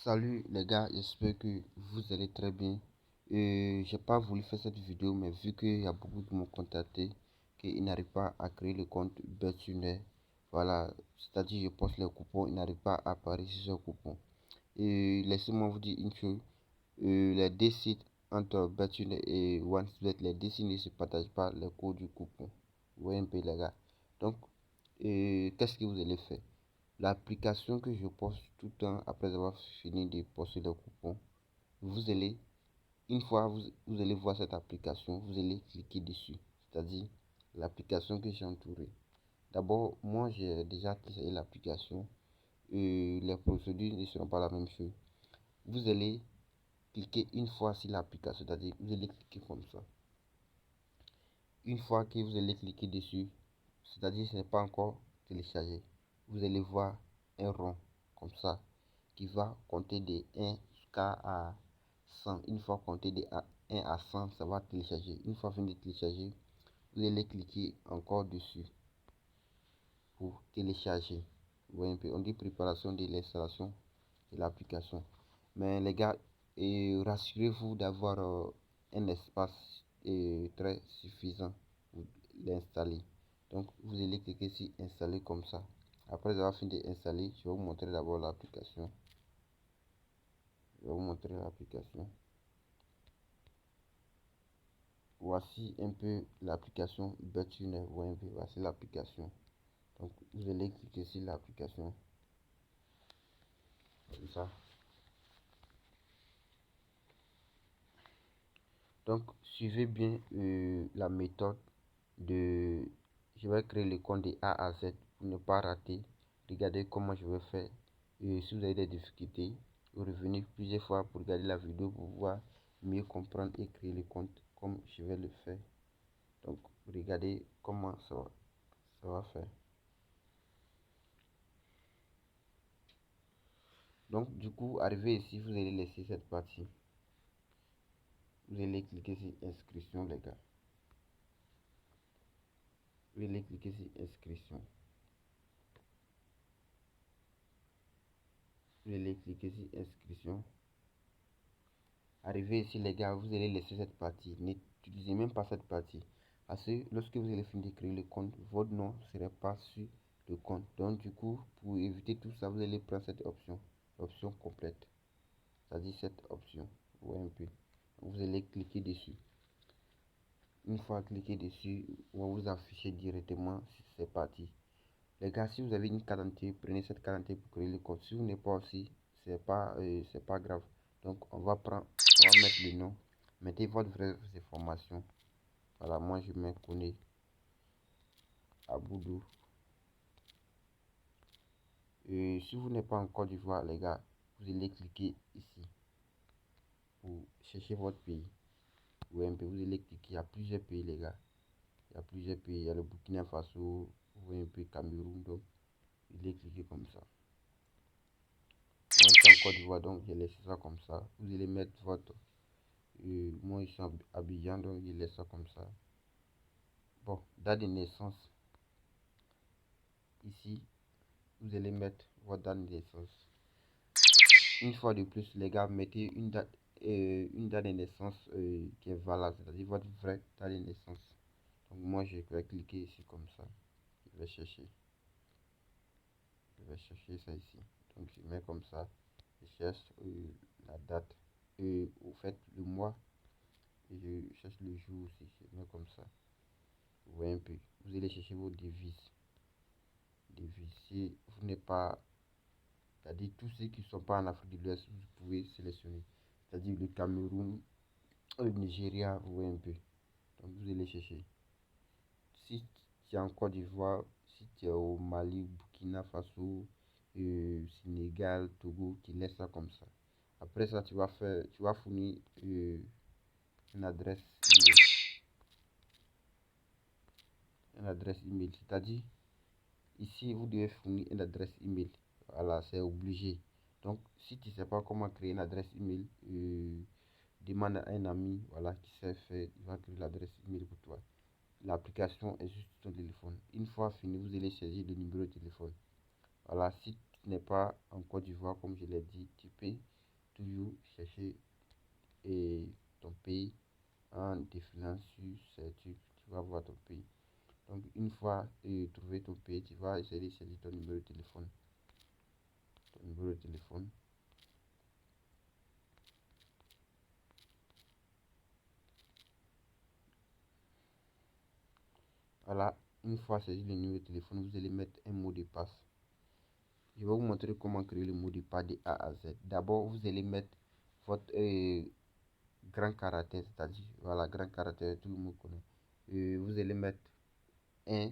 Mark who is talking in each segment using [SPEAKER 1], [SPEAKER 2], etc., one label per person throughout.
[SPEAKER 1] Salut les gars, j'espère que vous allez très bien. J'ai pas voulu faire cette vidéo, mais vu qu'il y a beaucoup qui m'ont contacté, qu'ils n'arrivent pas à créer le compte BetTuner, voilà, c'est-à-dire je poste les coupons, ils n'arrivent pas à apparaître sur ce coupon. Et laissez-moi vous dire une chose, les deux sites entre BetTuner et OneSbet, les deux sites ne se partagent pas les codes du coupon. Vous voyez un peu les gars. Donc, qu'est-ce que vous allez faire? L'application que je poste tout le temps après avoir fini de poster le coupon, vous allez, une fois vous allez voir cette application, vous allez cliquer dessus, c'est-à-dire l'application que j'ai entourée. D'abord, moi j'ai déjà téléchargé l'application et les procédures ne seront pas la même chose. Vous allez cliquer une fois sur l'application, c'est-à-dire vous allez cliquer comme ça. Une fois que vous allez cliquer dessus, c'est-à-dire ce n'est pas encore téléchargé, vous allez voir un rond comme ça qui va compter de 1 jusqu'à 100. Une fois compté de 1 à 100, ça va télécharger. Une fois fini de télécharger, vous allez cliquer encore dessus pour télécharger. Vous voyez un peu, on dit préparation de l'installation de l'application. Mais les gars, rassurez-vous d'avoir un espace très suffisant pour l'installer. Donc vous allez cliquer sur installer comme ça. Après avoir fini d'installer, je vais vous montrer d'abord l'application. Je vais vous montrer l'application. Voici un peu l'application BetTuner. Vous voyez un peu, voici l'application. Donc vous allez cliquer sur l'application comme ça. Donc suivez bien la méthode de je vais créer le compte de A à Z pour ne pas rater. Regardez comment je vais faire. Si vous avez des difficultés, vous revenez plusieurs fois pour regarder la vidéo pour pouvoir mieux comprendre et créer le compte comme je vais le faire. Donc regardez comment ça va faire. Donc du coup, arrivé ici, vous allez laisser cette partie. Vous allez cliquer sur inscription les gars. Vous allez cliquer sur inscription. Vous allez cliquer sur inscription. Arrivé ici les gars, vous allez laisser cette partie. N'utilisez même pas cette partie. Parce que lorsque vous allez finir de créer le compte, votre nom ne serait pas sur le compte. Donc du coup, pour éviter tout ça, vous allez prendre cette option. L'option complète. C'est-à-dire cette option. Vous voyez un peu. Vous allez cliquer dessus. Une fois cliqué dessus, on va vous afficher directement si c'est parti. Les gars, si vous avez une carte d'identité, prenez cette carte d'identité pour créer le compte. Si vous n'êtes pas aussi, c'est pas grave. Donc on va mettre le nom. Mettez votre vraie information. Voilà, moi je me connais Aboudou. Et si vous n'êtes pas en Côte d'Ivoire, les gars, vous allez cliquer ici pour chercher votre pays. Vous allez cliquer. Il y a plusieurs pays, les gars. Il y a plusieurs pays. Il y a le Burkina Faso, vous voyez un peu Cameroun. Donc, vous allez cliquer comme ça. Moi, je suis en Côte d'Ivoire, donc je laisse ça comme ça. Vous allez mettre votre. Moi, je suis à Abidjan, donc je laisse ça comme ça. Bon, date de naissance. Ici, vous allez mettre votre date de naissance. Une fois de plus, les gars, mettez une date de naissance qui est valable, c'est-à-dire votre vraie date de naissance. Donc, moi, je vais cliquer ici comme ça. Je vais chercher. Je vais chercher ça ici. Donc, je mets comme ça. Je cherche la date. Au fait, le mois. Et je cherche le jour aussi. Je mets comme ça. Vous voyez un peu. Vous allez chercher vos devises. Si vous n'êtes pas, c'est-à-dire tous ceux qui ne sont pas en Afrique de l'Ouest, vous pouvez sélectionner. C'est-à-dire le Cameroun, le Nigeria, vous voyez un peu. Donc vous allez chercher. Si tu es en Côte d'Ivoire, si tu es au Mali, Burkina Faso, Sénégal, Togo, tu laisses ça comme ça. Après ça, tu vas fournir une adresse email. Une adresse email, c'est-à-dire ici vous devez fournir une adresse email. Voilà, c'est obligé. Donc, si tu ne sais pas comment créer une adresse email, demande à un ami, voilà, qui sait faire, il va créer l'adresse email pour toi. L'application est juste sur ton téléphone. Une fois fini, vous allez saisir le numéro de téléphone. Voilà, si n'es pas en Côte d'Ivoire, comme je l'ai dit, tu peux toujours chercher ton pays en défilant sur ces trucs. Tu vas voir ton pays. Donc, une fois trouvé ton pays, tu vas essayer de saisir ton numéro de téléphone. Ton numéro de téléphone. Voilà, une fois saisi le numéro de téléphone, vous allez mettre un mot de passe. Je vais vous montrer comment créer le mot de passe de A à Z. D'abord, vous allez mettre votre grand caractère, c'est-à-dire, voilà, grand caractère, tout le monde connaît. Vous allez mettre un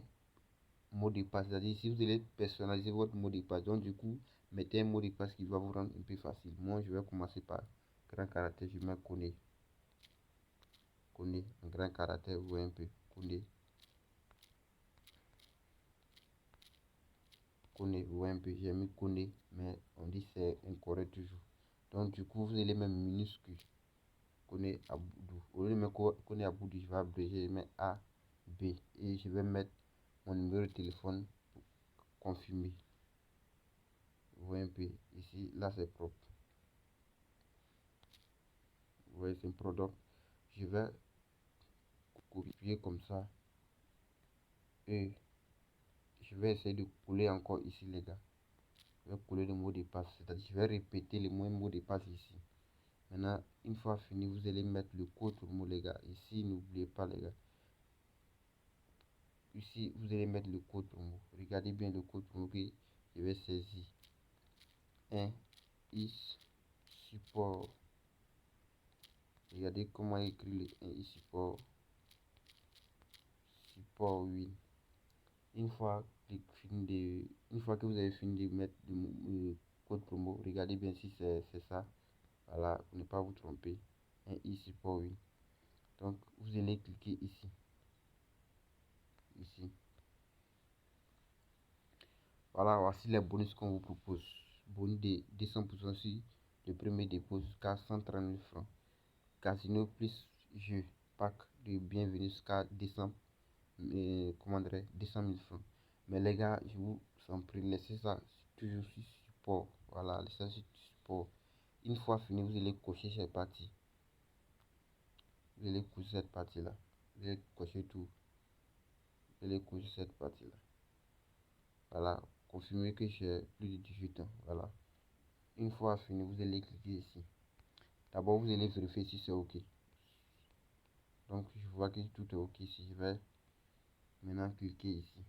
[SPEAKER 1] mot de passe, c'est-à-dire si vous allez personnaliser votre mot de passe, donc du coup, mettez un mot de passe qui va vous rendre un peu facile. Moi, je vais commencer par grand caractère, je mets connaît. Connaît, un grand caractère, vous voyez un peu, connaît. Connaît, vous voyez un peu, j'ai mis connaît, mais on dit c'est incorrect toujours. Donc du coup, vous allez mettre minuscule. Connaît à Boudou. Au lieu de mettre connaît à Boudou, je vais abréger, je mets A, B. Et je vais mettre mon numéro de téléphone pour confirmer. Vous voyez un peu, ici, là c'est propre. Vous voyez, c'est un produit. Je vais copier comme ça. Et je vais essayer de coller encore ici, les gars. Je vais coller le mot de passe. C'est-à-dire, je vais répéter le mot de passe ici. Maintenant, une fois fini, vous allez mettre le code pour mot, les gars. Ici, n'oubliez pas, les gars. Ici, vous allez mettre le code pour mot. Regardez bien le code pour mot que je vais saisir. 1 is support. Regardez comment écrire le 1 is support. Support, oui. Une fois, une fois que vous avez fini de mettre le code promo, regardez bien si c'est ça. Voilà, pour ne pas vous tromper. Un i support, oui. Donc, vous allez cliquer ici. Ici. Voilà, voici les bonus qu'on vous propose. Bonus de 200% sur le premier dépôt jusqu'à 130 000 francs. Casino plus jeu pack de bienvenue jusqu'à 200, 200 000 francs. Mais les gars, je vous en prie, laissez ça toujours sur support. Voilà, laissez ça sur support. Une fois fini, vous allez cocher cette partie. Vous allez cocher cette partie-là. Vous allez cocher tout. Vous allez cocher cette partie-là. Voilà, confirmez que j'ai plus de 18 ans. Voilà. Une fois fini, vous allez cliquer ici. D'abord, vous allez vérifier si c'est OK. Donc, je vois que tout est OK ici. Je vais maintenant cliquer ici.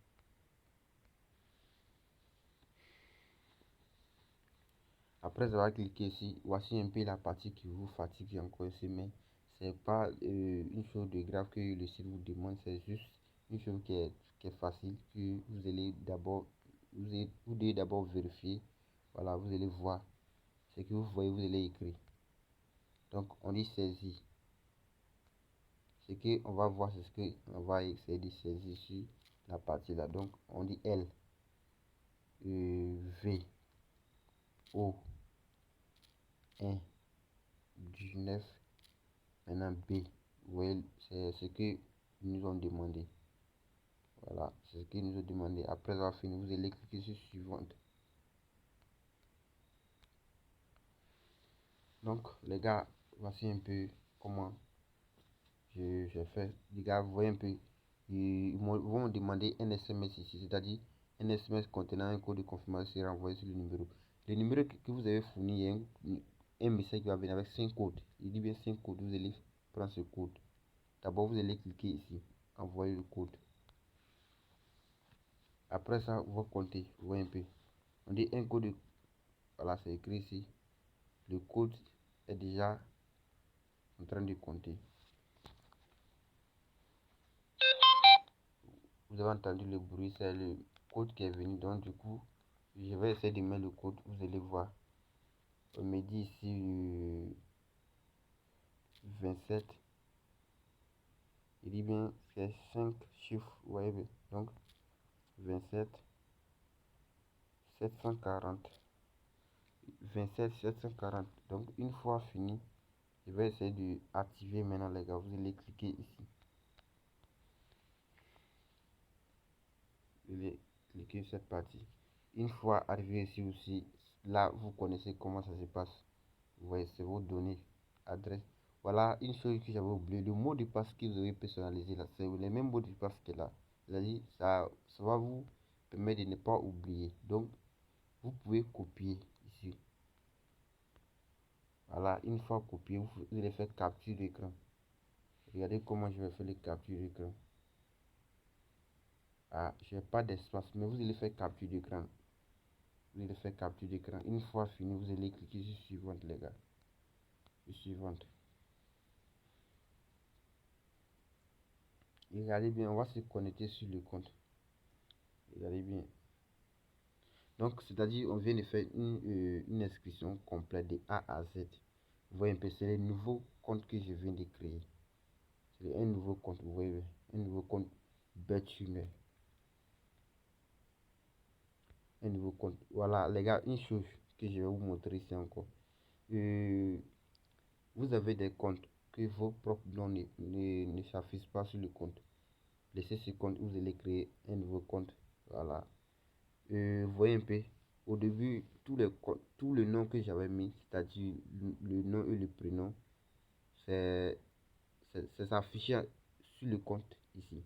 [SPEAKER 1] Après avoir cliqué ici, voici un peu la partie qui vous fatigue encore ici, mais c'est pas une chose de grave que le site vous demande, c'est juste une chose qui est facile, que vous allez d'abord, vous devez d'abord vérifier. Voilà, vous allez voir ce que vous voyez, vous allez écrire. Donc, on dit saisir. Ce qu'on va voir, c'est ce qu'on va essayer de saisir sur la partie là. Donc, on dit L, V, O, 1, 19. Maintenant B, vous voyez, c'est ce que nous ont demandé. Voilà, c'est ce qu'ils nous ont demandé. Après avoir fini, vous allez cliquer sur suivante. Donc, les gars, voici un peu comment j'ai fait. Les gars, vous voyez un peu, ils vont me demander un SMS ici, c'est-à-dire un SMS contenant un code de confirmation sera envoyé sur le numéro. Le numéro que vous avez fourni, il y a un message qui va venir avec 5 codes. Il dit bien 5 codes, vous allez prendre ce code. D'abord, vous allez cliquer ici, envoyer le code. Après ça, vous comptez, vous voyez un peu. On dit un code, voilà, c'est écrit ici. Le code est déjà en train de compter. Vous avez entendu le bruit, c'est le code qui est venu. Donc, du coup, je vais essayer de mettre le code, vous allez voir. On me dit ici 27. Il dit bien, c'est 5 chiffres, vous voyez bien. Donc, 27, 740. 27 740. Donc, une fois fini, je vais essayer de activer maintenant, les gars. Vous allez cliquer ici. Vous allez cliquer sur cette partie. Une fois arrivé ici aussi, là, vous connaissez comment ça se passe. Vous voyez, c'est vos données, adresse. Voilà une chose que j'avais oublié. Le mot de passe que vous avez personnalisé là, c'est le même mot de passe que là. C'est-à-dire, ça va vous permettre de ne pas oublier. Donc, vous pouvez copier ici. Voilà, une fois copié, vous allez faire capture d'écran. Regardez comment je vais faire les captures d'écran. Ah, je n'ai pas d'espace, mais vous allez faire capture d'écran. Vous allez faire capture d'écran. Une fois fini, vous allez cliquer sur suivante, les gars. Sur suivante. Regardez bien, on va se connecter sur le compte. Regardez bien. Donc, c'est-à-dire, on vient de faire une inscription complète de A à Z. Vous voyez un peu, c'est le nouveau compte que je viens de créer. C'est un nouveau compte, vous voyez, un nouveau compte BetTuner. Un nouveau compte. Voilà, les gars, une chose que je vais vous montrer ici encore. Euh, vous avez des comptes que vos propres noms ne s'affichent pas sur le compte. Laissez ce compte, vous allez créer un nouveau compte. Voilà. Vous voyez un peu, au début, tous les noms que j'avais mis, c'est-à-dire le nom et le prénom, c'est s'affiché sur le compte ici.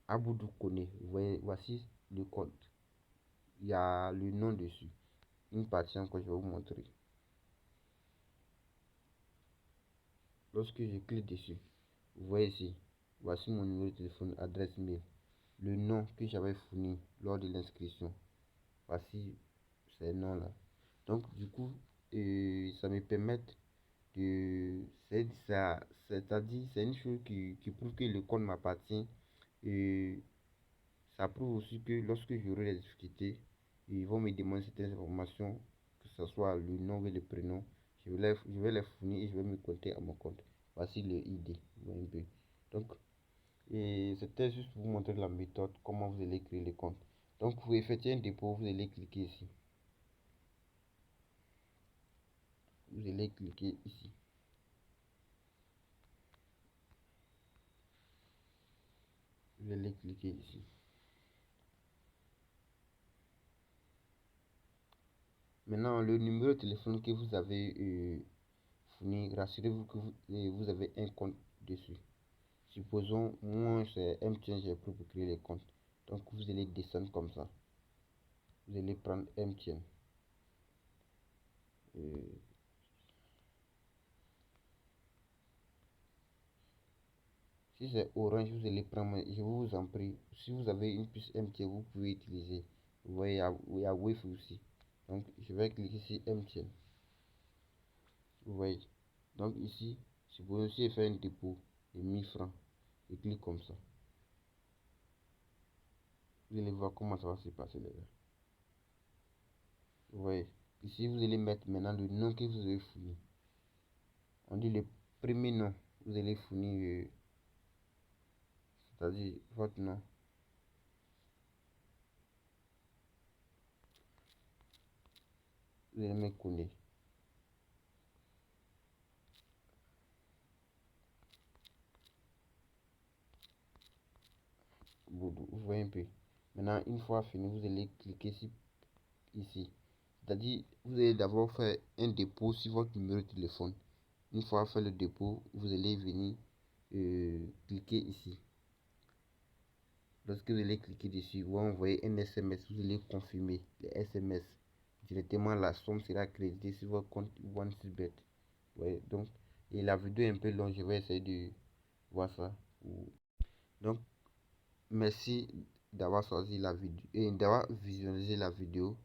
[SPEAKER 1] Aboudou Kone, vous voyez, voici le compte. Il y a le nom dessus. Une partie que je vais vous montrer. Lorsque je clique dessus, vous voyez ici, voici mon numéro de téléphone, adresse mail, le nom que j'avais fourni lors de l'inscription. Voici ces noms-là. Donc, du coup, ça me permet de. C'est-à-dire, c'est une chose qui prouve que le compte m'appartient. Et ça prouve aussi que lorsque j'aurai des difficultés, ils vont me demander certaines informations, que ce soit le nom ou le prénom. Je vais les fournir et je vais me compter à mon compte. Voici le ID. Donc, et c'était juste pour vous montrer la méthode, comment vous allez créer le compte. Donc, pour effectuer un dépôt, vous allez cliquer ici. Vous allez cliquer ici. Vous allez cliquer ici. Maintenant, le numéro de téléphone que vous avez fourni, rassurez-vous que vous avez un compte dessus. Supposons, moi c'est MTN, j'ai pris pour créer les comptes. Donc, vous allez descendre comme ça. Vous allez prendre MTN. Si c'est Orange, vous allez prendre, je vous en prie, si vous avez une puce MTN, vous pouvez utiliser. Vous voyez, il y a Wi-Fi aussi. Donc, je vais cliquer sur MTN. Vous voyez. Donc, ici, si vous pouvez aussi faire un dépôt de 1000 francs. Je clique comme ça. Vous allez voir comment ça va se passer, les gars. Vous voyez. Ici, vous allez mettre maintenant le nom que vous avez fourni. On dit le premier nom. Vous allez fournir, c'est-à-dire votre nom. Vous allez mettre Koundé. Vous voyez un peu. Maintenant, une fois fini, vous allez cliquer ici. C'est-à-dire, vous allez d'abord faire un dépôt sur votre numéro de téléphone. Une fois fait le dépôt, vous allez venir cliquer ici. Lorsque vous allez cliquer dessus, vous envoyez un SMS, vous allez confirmer les SMS. Directement, la somme sera créditée sur votre compte OneSbet. Ouais, donc, et la vidéo est un peu longue, je vais essayer de voir ça. Donc, merci d'avoir choisi la vidéo et d'avoir visualisé la vidéo.